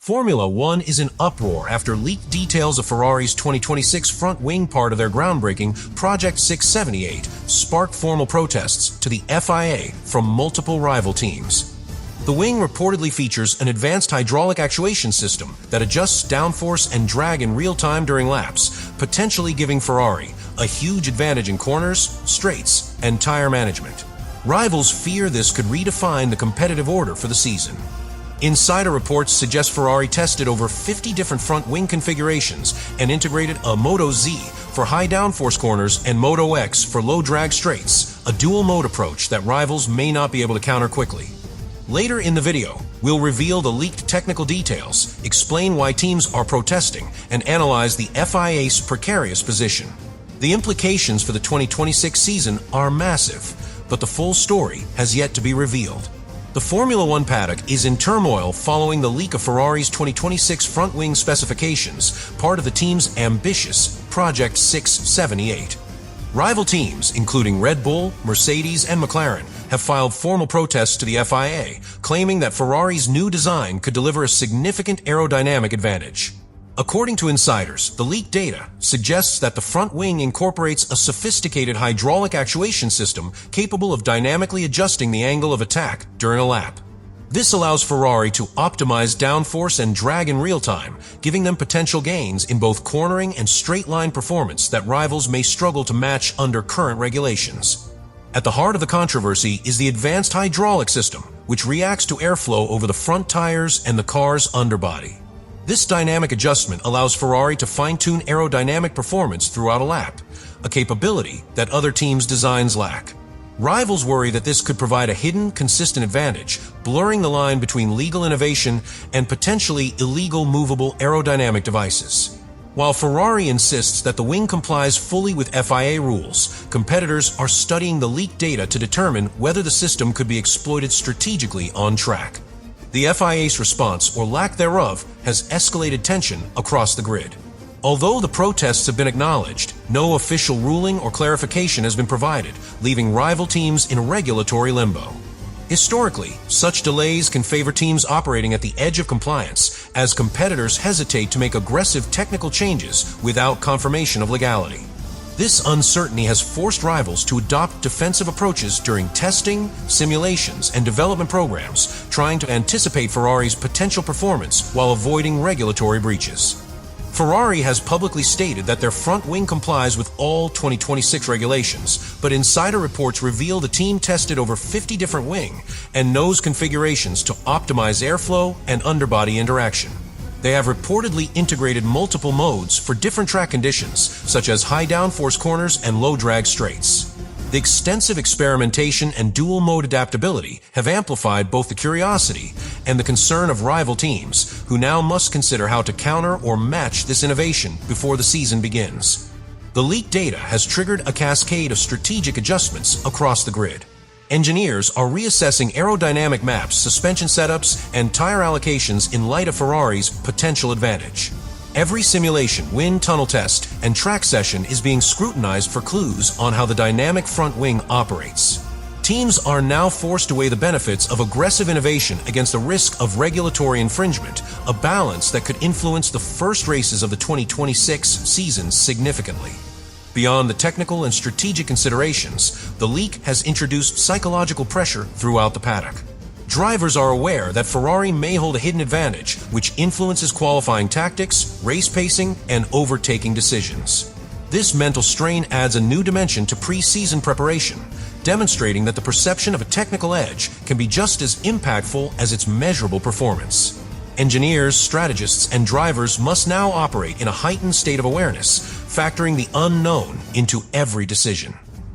Formula One is in uproar after leaked details of Ferrari's 2026 front wing, part of their groundbreaking Project 678, sparked formal protests to the FIA from multiple rival teams. The wing reportedly features an advanced hydraulic actuation system that adjusts downforce and drag in real time during laps, potentially giving Ferrari a huge advantage in corners, straights, and tire management. Rivals fear this could redefine the competitive order for the season. Insider reports suggest Ferrari tested over 50 different front wing configurations and integrated a Moto Z for high downforce corners and Moto X for low drag straights, a dual mode approach that rivals may not be able to counter quickly. Later in the video, we'll reveal the leaked technical details, explain why teams are protesting, and analyze the FIA's precarious position. The implications for the 2026 season are massive, but the full story has yet to be revealed. The Formula One paddock is in turmoil following the leak of Ferrari's 2026 front wing specifications, part of the team's ambitious Project 678. Rival teams, including Red Bull, Mercedes, and McLaren, have filed formal protests to the FIA, claiming that Ferrari's new design could deliver a significant aerodynamic advantage. According to insiders, the leaked data suggests that the front wing incorporates a sophisticated hydraulic actuation system capable of dynamically adjusting the angle of attack during a lap. This allows Ferrari to optimize downforce and drag in real time, giving them potential gains in both cornering and straight-line performance that rivals may struggle to match under current regulations. At the heart of the controversy is the advanced hydraulic system, which reacts to airflow over the front tires and the car's underbody. This dynamic adjustment allows Ferrari to fine-tune aerodynamic performance throughout a lap, a capability that other teams' designs lack. Rivals worry that this could provide a hidden, consistent advantage, blurring the line between legal innovation and potentially illegal movable aerodynamic devices. While Ferrari insists that the wing complies fully with FIA rules, competitors are studying the leaked data to determine whether the system could be exploited strategically on track. The FIA's response, or lack thereof, has escalated tension across the grid. Although the protests have been acknowledged, no official ruling or clarification has been provided, leaving rival teams in regulatory limbo. Historically, such delays can favor teams operating at the edge of compliance, as competitors hesitate to make aggressive technical changes without confirmation of legality. This uncertainty has forced rivals to adopt defensive approaches during testing, simulations, and development programs, trying to anticipate Ferrari's potential performance while avoiding regulatory breaches. Ferrari has publicly stated that their front wing complies with all 2026 regulations, but insider reports reveal the team tested over 50 different wing and nose configurations to optimize airflow and underbody interaction. They have reportedly integrated multiple modes for different track conditions, such as high downforce corners and low drag straights. The extensive experimentation and dual mode adaptability have amplified both the curiosity and the concern of rival teams, who now must consider how to counter or match this innovation before the season begins. The leaked data has triggered a cascade of strategic adjustments across the grid. Engineers are reassessing aerodynamic maps, suspension setups, and tire allocations in light of Ferrari's potential advantage. Every simulation, wind tunnel test, and track session is being scrutinized for clues on how the dynamic front wing operates. Teams are now forced to weigh the benefits of aggressive innovation against the risk of regulatory infringement, a balance that could influence the first races of the 2026 season significantly. Beyond the technical and strategic considerations, the leak has introduced psychological pressure throughout the paddock. Drivers are aware that Ferrari may hold a hidden advantage, which influences qualifying tactics, race pacing, and overtaking decisions. This mental strain adds a new dimension to pre-season preparation, demonstrating that the perception of a technical edge can be just as impactful as its measurable performance. Engineers, strategists, and drivers must now operate in a heightened state of awareness, factoring the unknown into every decision.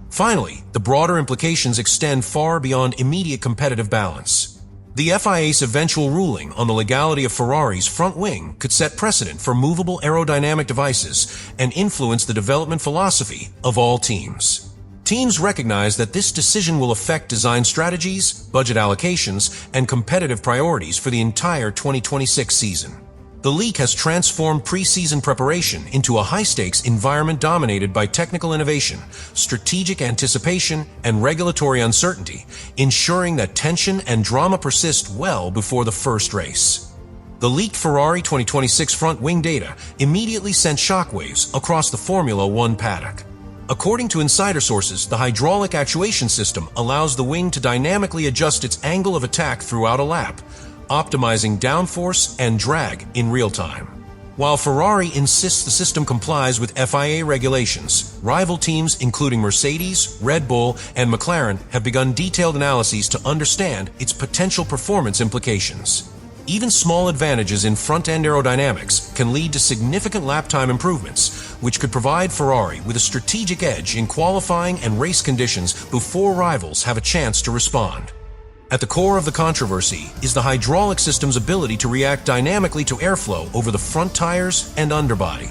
Finally, the broader implications extend far beyond immediate competitive balance. The FIA's eventual ruling on the legality of Ferrari's front wing could set precedent for movable aerodynamic devices and influence the development philosophy of all teams. Teams recognize that this decision will affect design strategies, budget allocations, and competitive priorities for the entire 2026 season. The leak has transformed pre-season preparation into a high-stakes environment dominated by technical innovation, strategic anticipation, and regulatory uncertainty, ensuring that tension and drama persist well before the first race. The leaked Ferrari 2026 front wing data immediately sent shockwaves across the Formula One paddock. According to insider sources, the hydraulic actuation system allows the wing to dynamically adjust its angle of attack throughout a lap, optimizing downforce and drag in real time. While Ferrari insists the system complies with FIA regulations, rival teams including Mercedes, Red Bull, and McLaren have begun detailed analyses to understand its potential performance implications. Even small advantages in front-end aerodynamics can lead to significant lap time improvements, which could provide Ferrari with a strategic edge in qualifying and race conditions before rivals have a chance to respond. At the core of the controversy is the hydraulic system's ability to react dynamically to airflow over the front tires and underbody.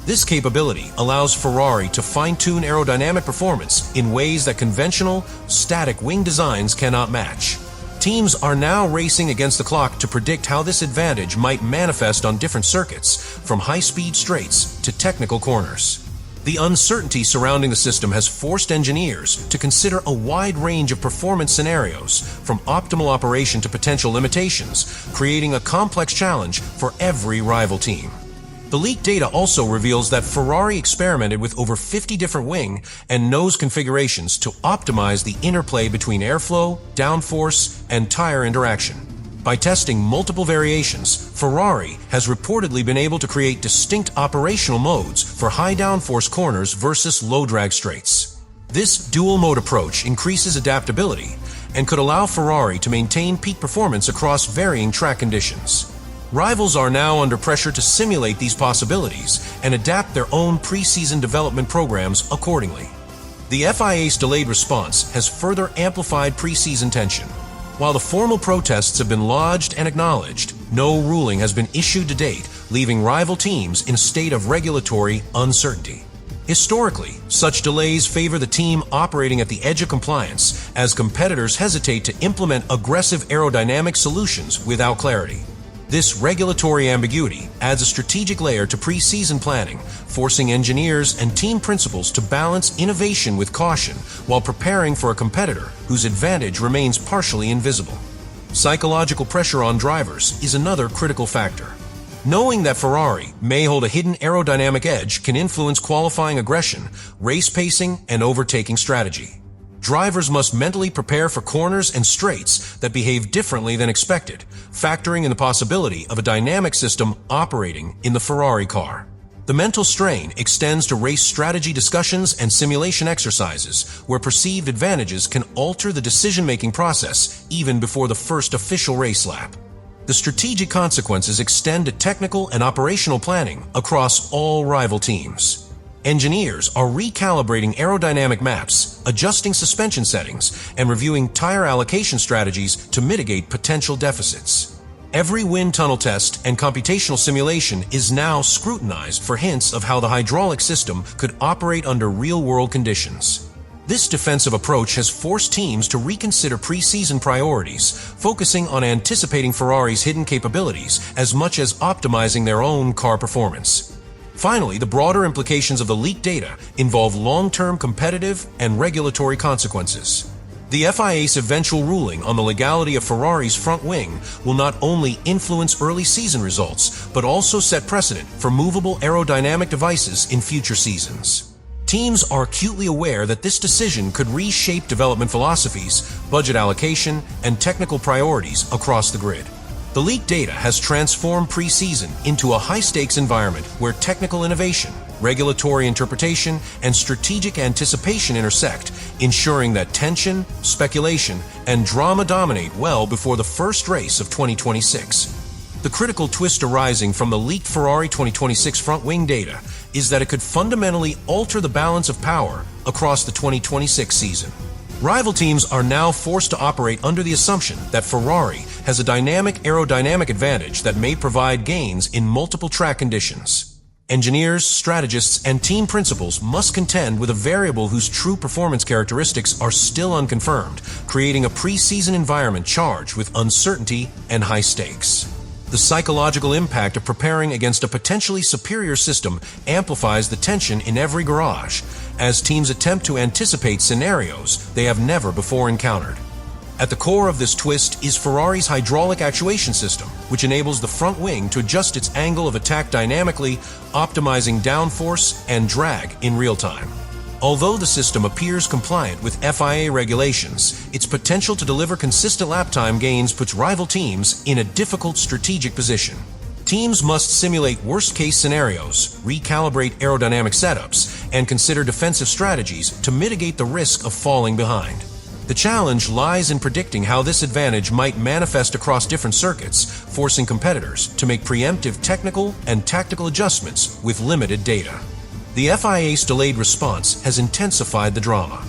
This capability allows Ferrari to fine-tune aerodynamic performance in ways that conventional, static wing designs cannot match. Teams are now racing against the clock to predict how this advantage might manifest on different circuits, from high-speed straights to technical corners. The uncertainty surrounding the system has forced engineers to consider a wide range of performance scenarios, from optimal operation to potential limitations, creating a complex challenge for every rival team. The leaked data also reveals that Ferrari experimented with over 50 different wing and nose configurations to optimize the interplay between airflow, downforce, and tire interaction. By testing multiple variations, Ferrari has reportedly been able to create distinct operational modes for high downforce corners versus low drag straights. This dual-mode approach increases adaptability and could allow Ferrari to maintain peak performance across varying track conditions. Rivals are now under pressure to simulate these possibilities and adapt their own pre-season development programs accordingly. The FIA's delayed response has further amplified pre-season tension. While the formal protests have been lodged and acknowledged, no ruling has been issued to date, leaving rival teams in a state of regulatory uncertainty. Historically, such delays favor the team operating at the edge of compliance, as competitors hesitate to implement aggressive aerodynamic solutions without clarity. This regulatory ambiguity adds a strategic layer to pre-season planning, forcing engineers and team principals to balance innovation with caution while preparing for a competitor whose advantage remains partially invisible. Psychological pressure on drivers is another critical factor. Knowing that Ferrari may hold a hidden aerodynamic edge can influence qualifying aggression, race pacing, and overtaking strategy. Drivers must mentally prepare for corners and straights that behave differently than expected, factoring in the possibility of a dynamic system operating in the Ferrari car. The mental strain extends to race strategy discussions and simulation exercises, where perceived advantages can alter the decision-making process even before the first official race lap. The strategic consequences extend to technical and operational planning across all rival teams. Engineers are recalibrating aerodynamic maps, adjusting suspension settings, and reviewing tire allocation strategies to mitigate potential deficits. Every wind tunnel test and computational simulation is now scrutinized for hints of how the hydraulic system could operate under real-world conditions. This defensive approach has forced teams to reconsider pre-season priorities, focusing on anticipating Ferrari's hidden capabilities as much as optimizing their own car performance. Finally, the broader implications of the leaked data involve long-term competitive and regulatory consequences. The FIA's eventual ruling on the legality of Ferrari's front wing will not only influence early season results, but also set precedent for movable aerodynamic devices in future seasons. Teams are acutely aware that this decision could reshape development philosophies, budget allocation, and technical priorities across the grid. The leaked data has transformed pre-season into a high-stakes environment where technical innovation, regulatory interpretation, and strategic anticipation intersect, ensuring that tension, speculation, and drama dominate well before the first race of 2026. The critical twist arising from the leaked Ferrari 2026 front wing data is that it could fundamentally alter the balance of power across the 2026 season. Rival teams are now forced to operate under the assumption that Ferrari has a dynamic aerodynamic advantage that may provide gains in multiple track conditions. Engineers, strategists, and team principals must contend with a variable whose true performance characteristics are still unconfirmed, creating a pre-season environment charged with uncertainty and high stakes. The psychological impact of preparing against a potentially superior system amplifies the tension in every garage, as teams attempt to anticipate scenarios they have never before encountered. At the core of this twist is Ferrari's hydraulic actuation system, which enables the front wing to adjust its angle of attack dynamically, optimizing downforce and drag in real time. Although the system appears compliant with FIA regulations, its potential to deliver consistent lap time gains puts rival teams in a difficult strategic position. Teams must simulate worst-case scenarios, recalibrate aerodynamic setups, and consider defensive strategies to mitigate the risk of falling behind. The challenge lies in predicting how this advantage might manifest across different circuits, forcing competitors to make preemptive technical and tactical adjustments with limited data. The FIA's delayed response has intensified the drama.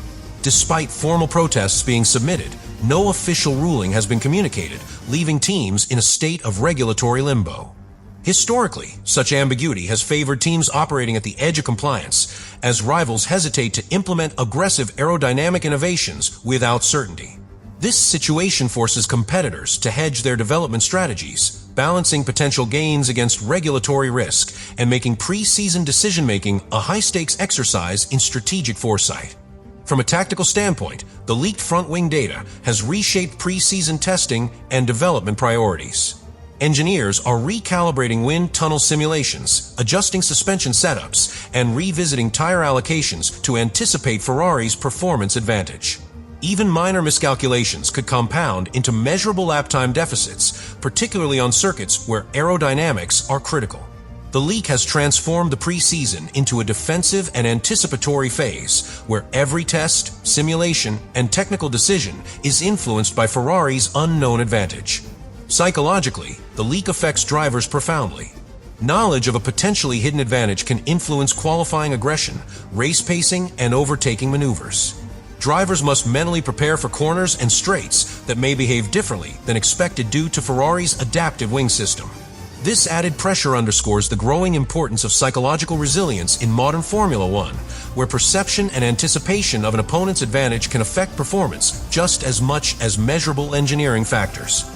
Despite formal protests being submitted, no official ruling has been communicated, leaving teams in a state of regulatory limbo. Historically, such ambiguity has favored teams operating at the edge of compliance, as rivals hesitate to implement aggressive aerodynamic innovations without certainty. This situation forces competitors to hedge their development strategies, balancing potential gains against regulatory risk and making pre-season decision-making a high-stakes exercise in strategic foresight. From a tactical standpoint, the leaked front-wing data has reshaped pre-season testing and development priorities. Engineers are recalibrating wind tunnel simulations, adjusting suspension setups, and revisiting tire allocations to anticipate Ferrari's performance advantage. Even minor miscalculations could compound into measurable lap time deficits, particularly on circuits where aerodynamics are critical. The leak has transformed the preseason into a defensive and anticipatory phase, where every test, simulation, and technical decision is influenced by Ferrari's unknown advantage. Psychologically, the leak affects drivers profoundly. Knowledge of a potentially hidden advantage can influence qualifying aggression, race pacing, and overtaking maneuvers. Drivers must mentally prepare for corners and straights that may behave differently than expected due to Ferrari's adaptive wing system. This added pressure underscores the growing importance of psychological resilience in modern Formula One, where perception and anticipation of an opponent's advantage can affect performance just as much as measurable engineering factors.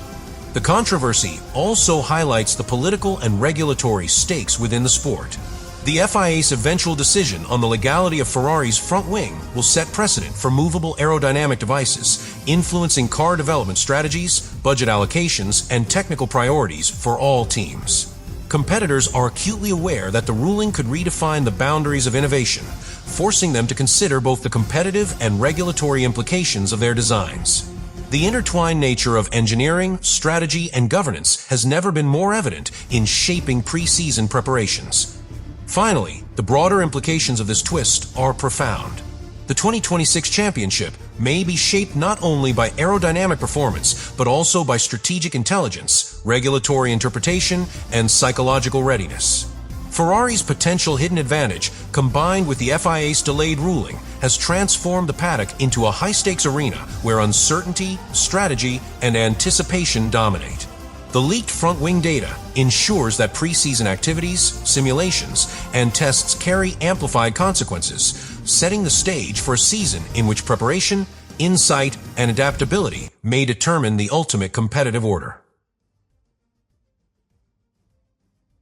The controversy also highlights the political and regulatory stakes within the sport. The FIA's eventual decision on the legality of Ferrari's front wing will set precedent for movable aerodynamic devices, influencing car development strategies, budget allocations, and technical priorities for all teams. Competitors are acutely aware that the ruling could redefine the boundaries of innovation, forcing them to consider both the competitive and regulatory implications of their designs. The intertwined nature of engineering, strategy, and governance has never been more evident in shaping pre-season preparations. Finally, the broader implications of this twist are profound. The 2026 championship may be shaped not only by aerodynamic performance, but also by strategic intelligence, regulatory interpretation, and psychological readiness. Ferrari's potential hidden advantage, combined with the FIA's delayed ruling, has transformed the paddock into a high-stakes arena where uncertainty, strategy, and anticipation dominate. The leaked front-wing data ensures that preseason activities, simulations, and tests carry amplified consequences, setting the stage for a season in which preparation, insight, and adaptability may determine the ultimate competitive order.